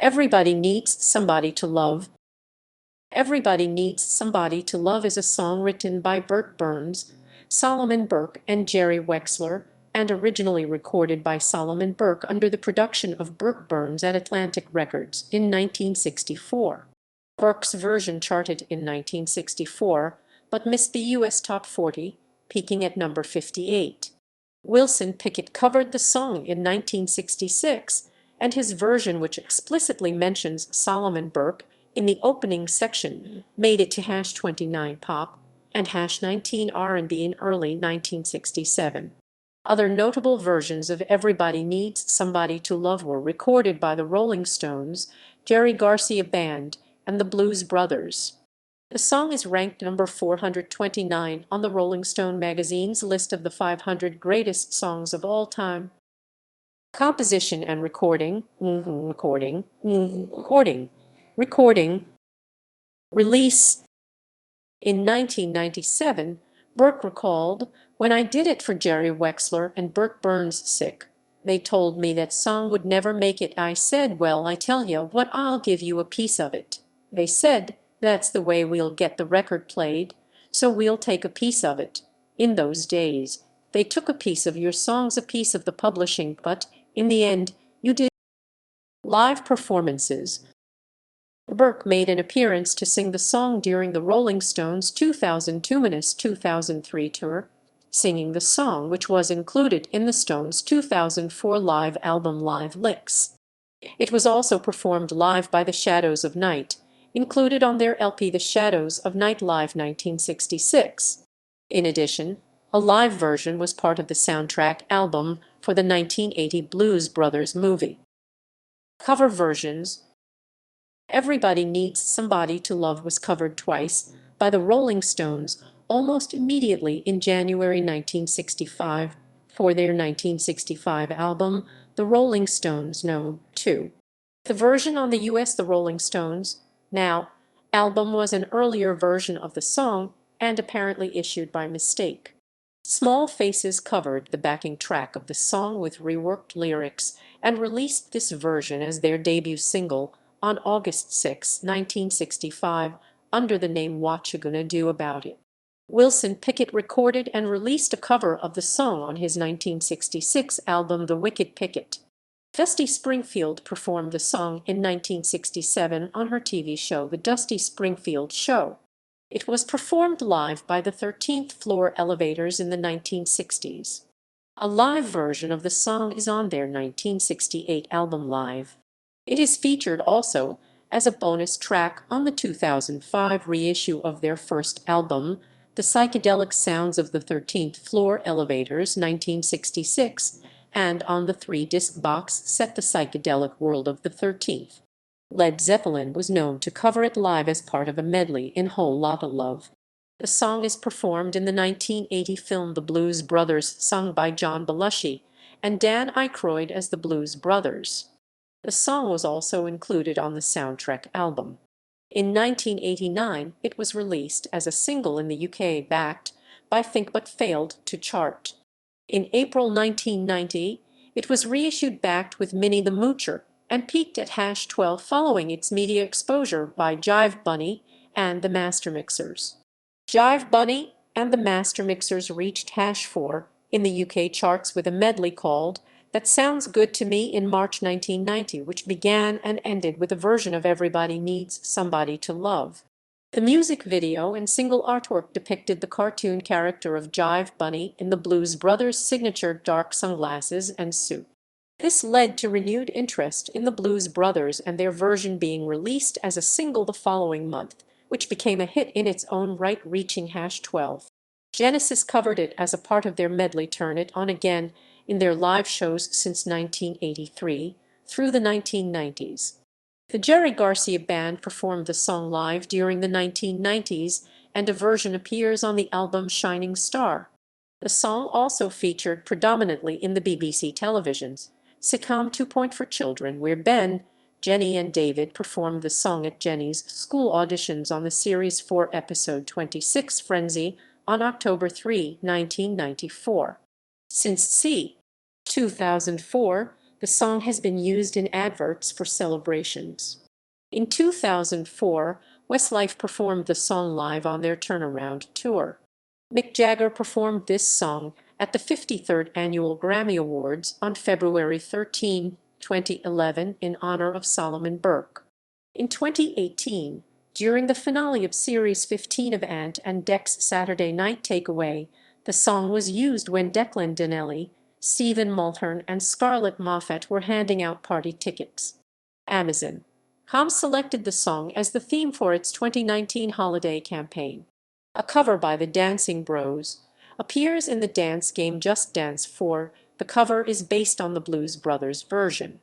Everybody Needs Somebody to Love. Everybody Needs Somebody to Love is a song written by Bert Berns, Solomon Burke, and Jerry Wexler, and originally recorded by Solomon Burke under the production of Bert Berns at Atlantic Records in 1964. Burke's version charted in 1964, but missed the U.S. Top 40, peaking at number 58. Wilson Pickett covered the song in 1966, and his version, which explicitly mentions Solomon Burke in the opening section, made it to #29 pop and #19 R&B in early 1967. Other notable versions of Everybody Needs Somebody to Love were recorded by the Rolling Stones, Jerry Garcia Band, and the Blues Brothers. The song is ranked number 429 on the Rolling Stone magazine's list of the 500 greatest songs of all time. Composition and recording. Release. In 1997, Burke recalled, "When I did it for Jerry Wexler and Bert Berns sick, they told me that song would never make it. I said, well, I tell you what, I'll give you a piece of it. They said, that's the way we'll get the record played, so we'll take a piece of it. In those days, they took a piece of your songs, a piece of the publishing, but in the end, you did." Live performances. Burke made an appearance to sing the song during the Rolling Stones' 2002–2003 tour, singing the song, which was included in the Stones' 2004 live album Live Licks. It was also performed live by the Shadows of Night, included on their LP The Shadows of Night Live 1966. In addition, a live version was part of the soundtrack album for the 1980 Blues Brothers movie. Cover versions. Everybody Needs Somebody to Love was covered twice by the Rolling Stones almost immediately in January 1965 for their 1965 album, The Rolling Stones No. 2. The version on the U.S. The Rolling Stones Now album was an earlier version of the song and apparently issued by mistake. Small Faces covered the backing track of the song with reworked lyrics and released this version as their debut single on August 6, 1965, under the name What You Gonna Do About It. Wilson Pickett recorded and released a cover of the song on his 1966 album The Wicked Pickett. Dusty Springfield performed the song in 1967 on her TV show The Dusty Springfield Show. It was performed live by the 13th Floor Elevators in the 1960s. A live version of the song is on their 1968 album Live. It is featured also as a bonus track on the 2005 reissue of their first album, The Psychedelic Sounds of the 13th Floor Elevators 1966, and on the 3-disc box set The Psychedelic World of the 13th. Led Zeppelin was known to cover it live as part of a medley in Whole Lotta Love. The song is performed in the 1980 film The Blues Brothers, sung by John Belushi and Dan Aykroyd as the Blues Brothers. The song was also included on the soundtrack album. In 1989, it was released as a single in the UK, backed by Think, but failed to chart. In April 1990, it was reissued backed with Minnie the Moocher and peaked at #12 following its media exposure by Jive Bunny and the Master Mixers. Jive Bunny and the Master Mixers reached #4 in the UK charts with a medley called That Sounds Good to Me in March 1990, which began and ended with a version of Everybody Needs Somebody to Love. The music video and single artwork depicted the cartoon character of Jive Bunny in the Blues Brothers' signature dark sunglasses and suit. This led to renewed interest in the Blues Brothers and their version being released as a single the following month, which became a hit in its own right, reaching #12. Genesis covered it as a part of their medley Turn It On Again in their live shows since 1983 through the 1990s. The Jerry Garcia Band performed the song live during the 1990s, and a version appears on the album Shining Star. The song also featured predominantly in the BBC television's sitcom 2 Point for Children, where Ben, Jenny and David performed the song at Jenny's school auditions on the Series 4 episode 26 Frenzy on October 3, 1994. Since c. 2004, The song has been used in adverts for celebrations. In 2004, Westlife performed the song live on their Turnaround tour. Mick Jagger performed this song at the 53rd Annual Grammy Awards on February 13, 2011, in honor of Solomon Burke. In 2018, during the finale of Series 15 of Ant and Dec's Saturday Night Takeaway, the song was used when Declan Donnelly, Stephen Mulhern, and Scarlett Moffat were handing out party tickets. Amazon.com selected the song as the theme for its 2019 holiday campaign. A cover by the Dancing Bros appears in the dance game Just Dance 4. The cover is based on the Blues Brothers version.